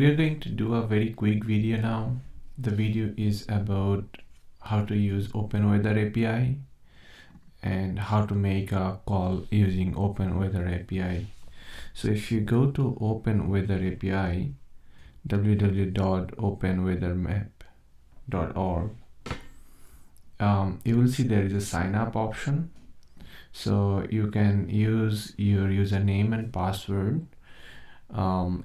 we are going to do a very quick video now. The video is about how to use OpenWeather API and how to make a call using OpenWeather API. So if you go to OpenWeather API, www.openweathermap.org, you will see there is a sign up option. So you can use your username and password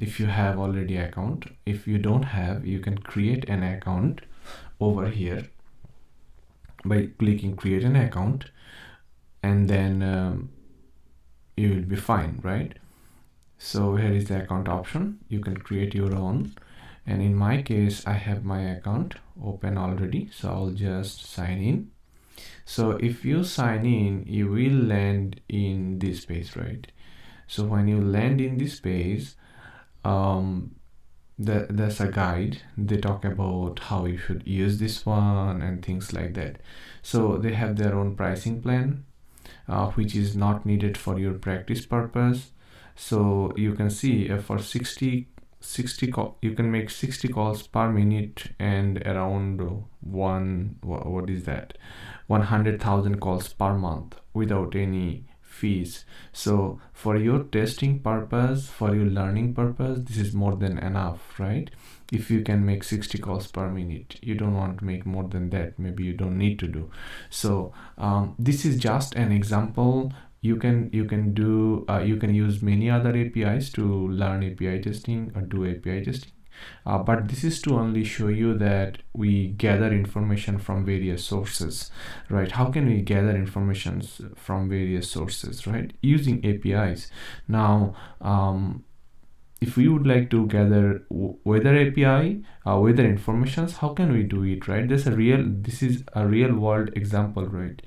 if you have already account. If you don't have, you can create an account over here by clicking create an account, and then you will be fine, right? So here is the account option. You can create your own, and in my case I have my account open already, so I'll just sign in. So if you sign in, you will land in this page, right? So when you land in this page, there's a guide. They talk about how you should use this one and things like that. So they have their own pricing plan, which is not needed for your practice purpose. So you can see for 60 you can make 60 calls per minute and around 100,000 calls per month without any fees. So for your testing purpose, for your learning purpose, this is more than enough, right? If you can make 60 calls per minute, you don't want to make more than that. Maybe you don't need to do. So this is just an example. You can use many other APIs to learn API testing or do API testing. But this is to only show you that we gather information from various sources, right? How can we gather information from various sources, right? Using APIs. Now, if we would like to gather weather API, weather informations, how can we do it, right? This is a real world example, right?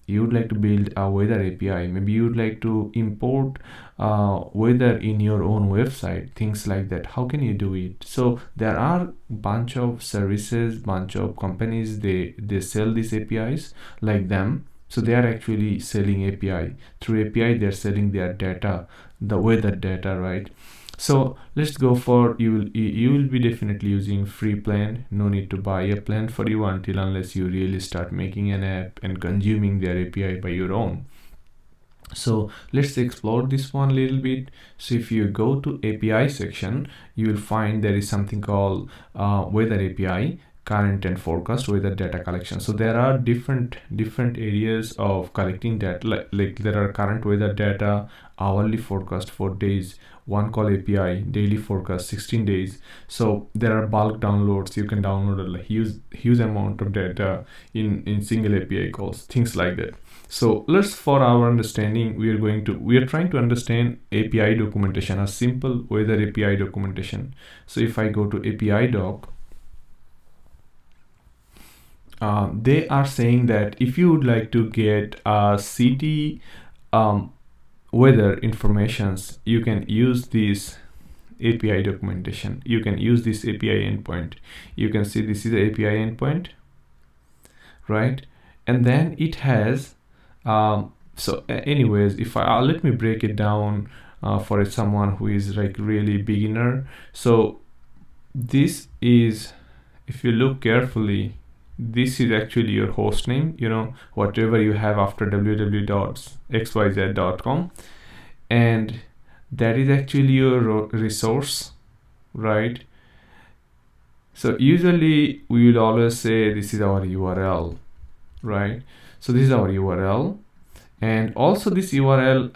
You would like to build a weather API. Maybe you would like to import weather in your own website, things like that. How can you do it? So there are bunch of services, bunch of companies, they sell these APIs like them. So they are actually selling API. Through API, they're selling their data, the weather data, right? So let's go for, you will be definitely using free plan. No need to buy a plan for you unless you really start making an app and consuming their API by your own. So let's explore this one a little bit. So if you go to API section, you will find there is something called weather API, current and forecast weather data collection. So there are different areas of collecting data, like there are current weather data, hourly forecast 4 days, one call API, daily forecast 16 days. So there are bulk downloads. You can download a huge amount of data in single API calls, things like that. So let's, for our understanding, we are trying to understand API documentation, a simple weather API documentation. So if I go to API doc, they are saying that if you would like to get city weather informations, you can use this API documentation. You can use this API endpoint. You can see this is the API endpoint, right? And then it has so anyways, if I let me break it down for someone who is like really beginner. So this is, if you look carefully, this is actually your host name, whatever you have after www.xyz.com, and that is actually your resource, right? So usually we will always say this is our URL, right? So this is our URL, and also this URL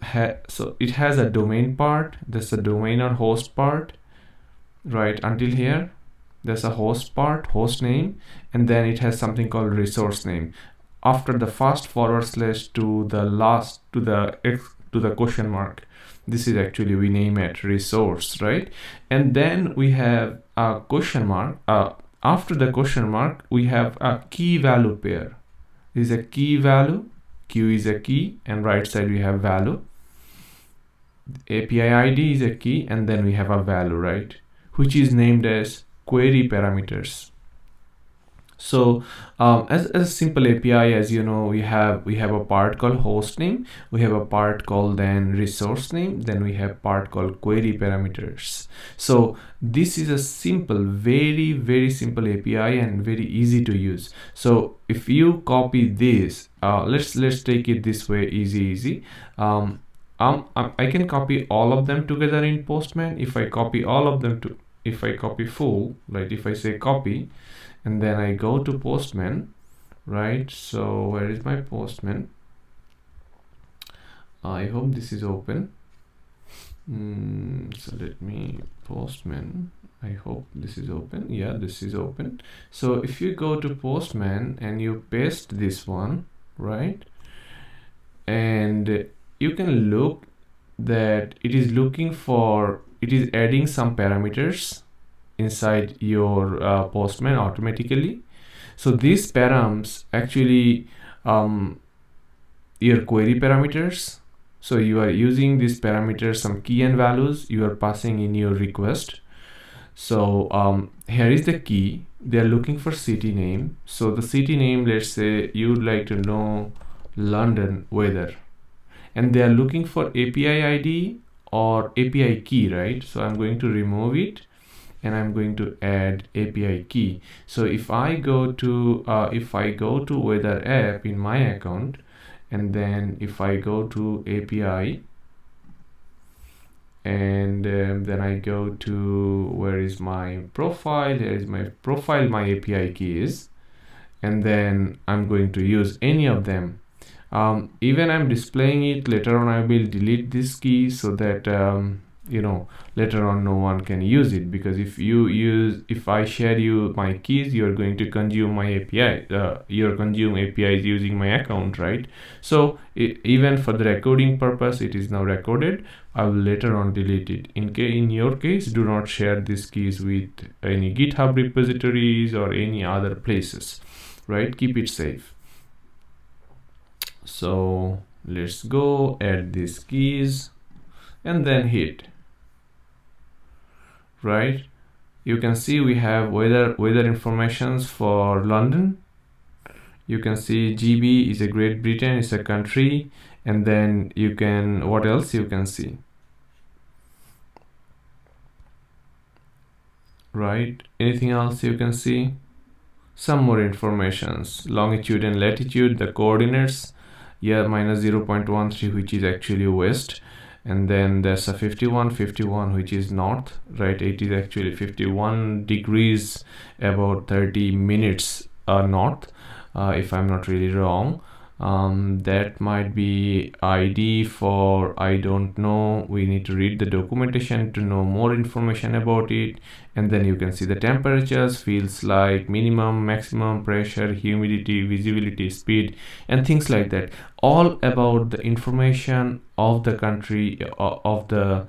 so it has a domain part. There's a domain or host part, right? Until here there's a host part, host name, and then it has something called resource name. After the first forward slash to the last to the question mark, this is actually, we name it resource, right? And then we have a question mark. After the question mark, we have a key value pair. This is a key value. Q is a key, and right side we have value. API ID is a key, and then we have a value, right? Which is named as query parameters. So as a simple API, as you know, we have a part called host name, we have a part called then resource name, then we have part called query parameters. So this is a simple, very simple API and very easy to use. So if you copy this, let's take it this way, easy. I can copy all of them together in Postman. If I copy all of them to, if I copy full, right, if I say copy and then I go to Postman, right? So where is my Postman? I hope this is open. So let me Postman. I hope this is open. Yeah, this is open. So if you go to Postman and you paste this one, right? And you can look that it is looking for, it is adding some parameters inside your Postman automatically. So these params actually your query parameters. So you are using these parameters, some key and values you are passing in your request. So here is the key. They are looking for city name. So the city name, let's say you would like to know London weather, and they are looking for API ID or API key, right? So I'm going to remove it and I'm going to add API key. So if I go to weather app in my account, and then if I go to API and then I go to, where is my profile? Here is my profile, my API key is, and then I'm going to use any of them. Even I'm displaying it, later on I will delete this key so that you know, later on no one can use it, because if I share you my keys, you're going to consume my API, you're consume APIs using my account, right? So even for the recording purpose, it is now recorded. I will later on delete it. In your case, do not share these keys with any GitHub repositories or any other places, right? Keep it safe. So let's go add these keys and then hit, right? You can see we have weather informations for London. You can see GB is a Great Britain, it's a country, and then you can, what else you can see, right? Anything else you can see? Some more informations, longitude and latitude, the coordinates, yeah, minus 0.13, which is actually west, and then there's a 51 which is north, right? It is actually 51 degrees about 30 minutes north, if I'm not really wrong. That might be ID for, I don't know, we need to read the documentation to know more information about it. And then you can see the temperatures, feels like, minimum, maximum, pressure, humidity, visibility, speed, and things like that. All about the information of the country, of the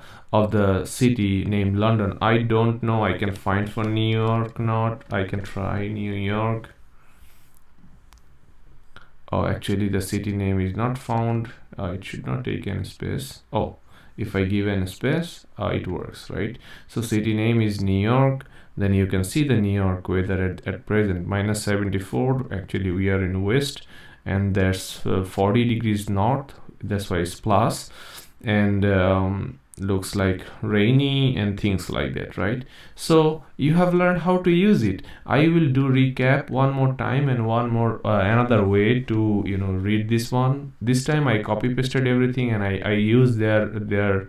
city named London. I don't know, I can find for New York, not, I can try New York. Oh, actually the city name is not found. It should not take any space. Oh, if I give any space, it works, right? So city name is New York. Then you can see the New York weather at present, minus 74. Actually we are in west, and there's 40 degrees north, that's why it's plus, and looks like rainy and things like that, right? So you have learned how to use it. I will do recap one more time and one more another way to, you know, read this one. This time I copy pasted everything and I used their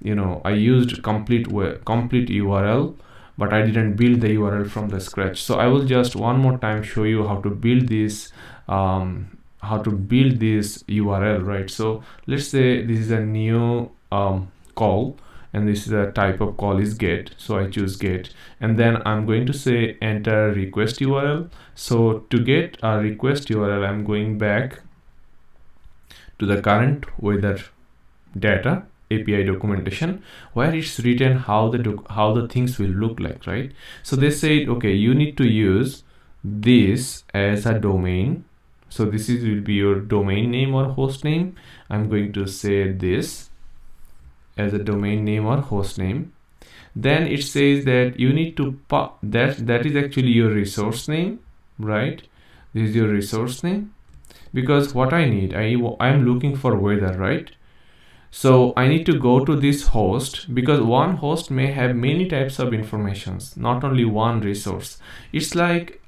you know, I used complete URL, but I didn't build the URL from the scratch. So I will just one more time show you how to build this URL, right? So let's say this is a new call, and this is a type of call is get, so I choose get, and then I'm going to say enter request URL. So to get a request URL, I'm going back to the current weather data API documentation, where it's written how the things will look like, right? So they said, okay, you need to use this as a domain. So this will be your domain name or host name. I'm going to say this as a domain name or host name. Then it says that you need to that is actually your resource name. right? This is your resource name, because what I need, I'm looking for weather, right? So I need to go to this host, because one host may have many types of informations, not only one resource. It's like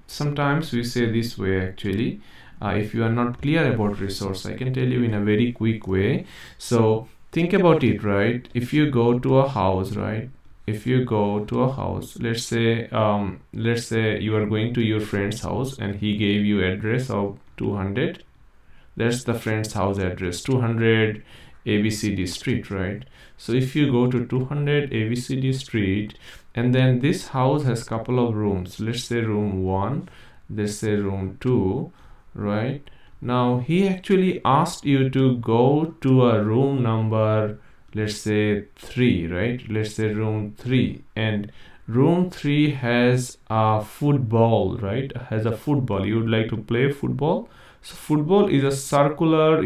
sometimes we say this way actually. If you are not clear about resource, I can tell you in a very quick way. So think about it, right? If you go to a house, right? If you go to a house, let's say you are going to your friend's house and he gave you address of 200. That's the friend's house address, 200 ABCD street, right? So if you go to 200 ABCD street, and then this house has couple of rooms, let's say room 1, let's say room 2, right? Now he actually asked you to go to a room number, let's say 3, right? Let's say room 3, and room 3 has a football, right? Has a football. You would like to play football. So football is a circular,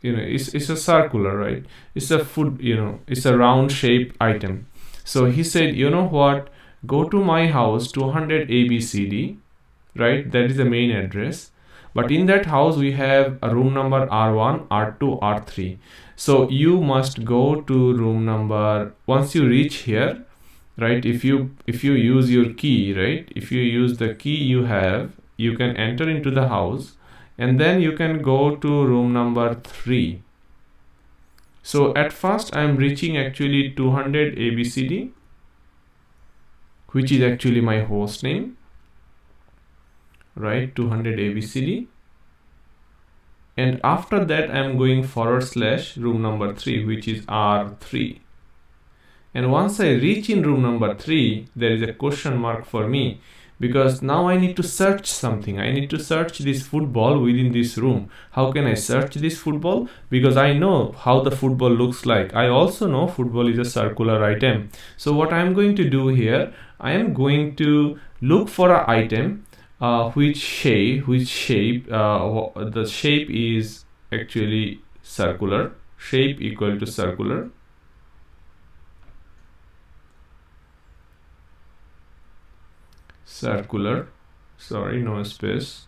it's a circular, right? It's a it's a round shape item. So he said, you know what, go to my house 200 ABCD, right? That is the main address, but in that house we have a room number R1, R2, R3. So you must go to room number, once you reach here, right? If you use your key, right? If you use the key you have, you can enter into the house, and then you can go to room number 3. So at first I am reaching actually 200 ABCD, which is actually my host name, right? 200 ABCD. And after that I am going / room number 3, which is R3. And once I reach in room number 3, there is a question mark for me, because now I need to search something. I need to search this football within this room. How can I search this football? Because I know how the football looks like. I also know football is a circular item. So what I'm going to do here, I am going to look for an item the shape is actually circular, shape equal to circular. Circular, sorry, no space,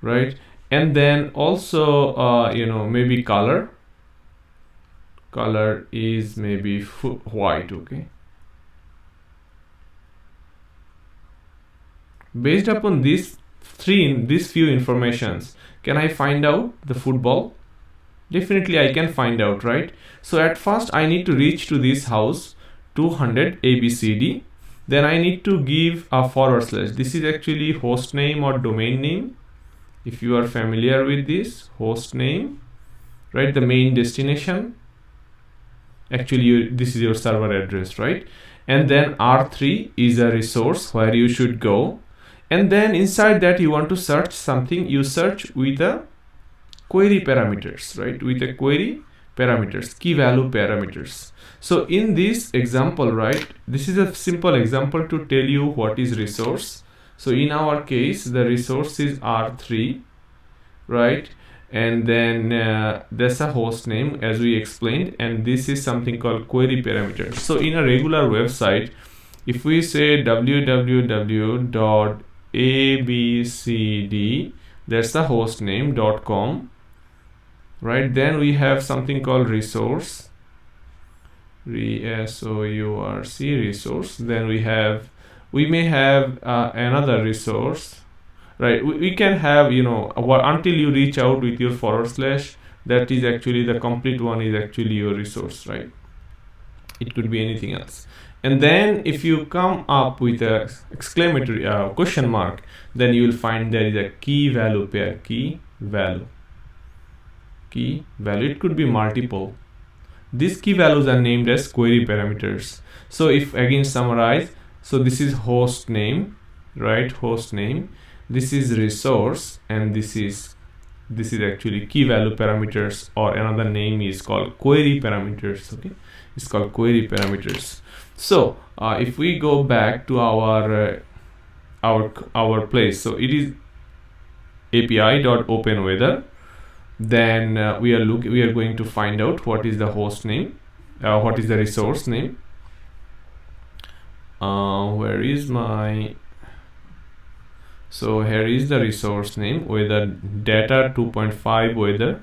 right? And then also maybe color is maybe white, okay? Based upon these few informations, can I find out the football? Definitely I can find out, right? So at first I need to reach to this house 200 ABCD. Then I need to give a /. This is actually host name or domain name. If you are familiar with this, host name, right? The main destination. Actually, this is your server address, right? And then R3 is a resource where you should go. And then inside that you want to search something, you search with a query parameters, right? With a query parameters, key value parameters. So in this example, right, this is a simple example to tell you what is resource. So in our case, the resource is R3, right? And then there's a host name as we explained, and this is something called query parameters. So in a regular website, if we say www.abcd, that's the host name .com, right? Then we have something called resource, resource. Then we may have another resource, right? We can have until you reach out with your /. That is actually the complete one, is actually your resource, right? It could be anything else. And then if you come up with a exclamatory question mark, then you will find there is a key value pair, key value. It could be multiple. These key values are named as query parameters. So if again summarize, so this is host name, right? Host name. This is resource, and this is actually key value parameters, or another name is called query parameters. Okay, it's called query parameters. So if we go back to our place, so it is api.openweather. Then we are going to find out what is the host name, what is the resource name. Where is my So here is the resource name, weather data 2.5 weather,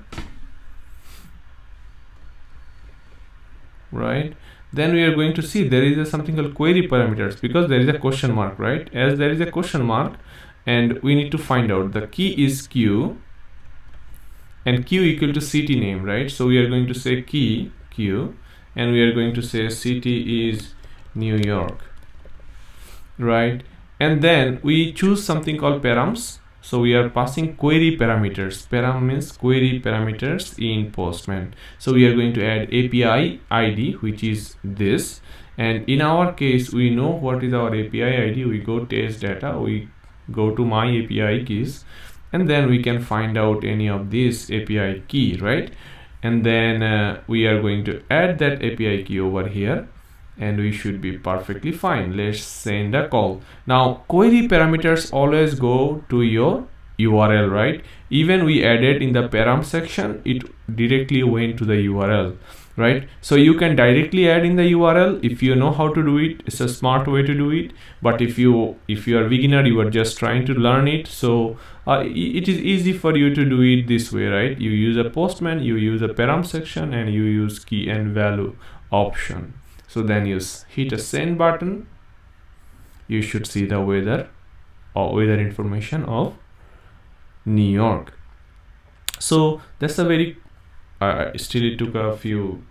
right? Then we are going to see there is something called query parameters, because there is a question mark, right? As there is a question mark, and we need to find out the key is Q, and Q equal to city name, right? So we are going to say key Q, and we are going to say city is New York, right? And then we choose something called params. So we are passing query parameters. Param means query parameters in Postman. So we are going to add API ID, which is this, and in our case we know what is our API ID. We go test data, we go to my API keys, and then we can find out any of this API key, right? And then we are going to add that API key over here, and we should be perfectly fine. Let's send a call. Now query parameters always go to your URL, right? Even we added in the param section, it directly went to the URL, right? So you can directly add in the URL if you know how to do it. It's a smart way to do it. But if you are beginner, you are just trying to learn it, so it is easy for you to do it this way, right? You use a Postman, you use a param section, and you use key and value option. So then you hit a send button, you should see the weather or weather information of New York. So that's a very still it took a little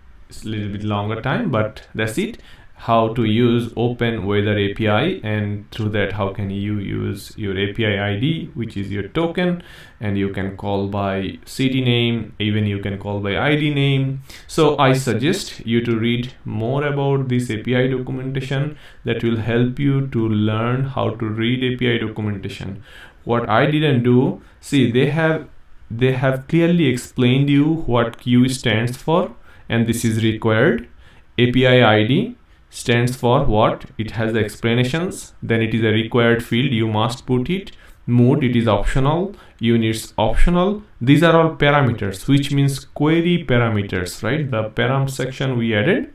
bit longer time, but that's it. How to use Open Weather API, and through that how can you use your API ID, which is your token, and you can call by city name, even you can call by ID name. So I suggest you to read more about this API documentation. That will help you to learn how to read API documentation. What I didn't do, see, they have clearly explained you what Q stands for, and this is required. API ID stands for what? It has the explanations, then it is a required field, you must put it. Mode, it is optional. Units, optional. These are all parameters, which means query parameters, right? The param section we added,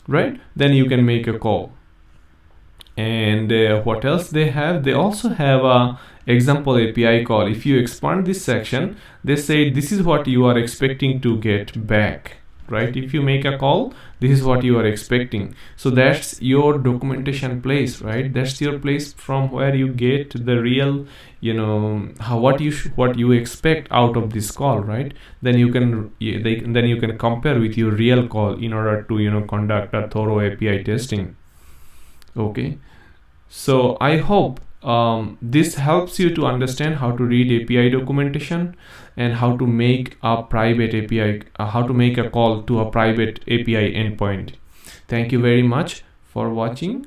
right? Then you can make a call. And what else they have? They also have a example API call. If you expand this section, they say this is what you are expecting to get back, right? If you make a call, this is what you are expecting. So that's your documentation place, right? That's your place from where you get the real, what you expect out of this call, right? Then you can compare with your real call in order to conduct a thorough API testing. Okay, so I hope this helps you to understand how to read API documentation and how to make a private API, how to make a call to a private API endpoint. Thank you very much for watching.